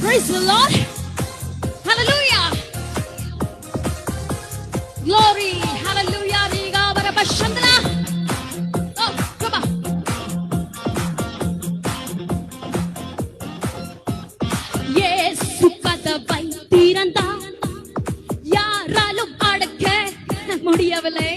Praise the Lord. Hallelujah. Glory. Hallelujah. Riga varabashandana. Oh, come on. Yesu கதவை திறந்தார், யாராலும் அடக்க முடியவில்லை.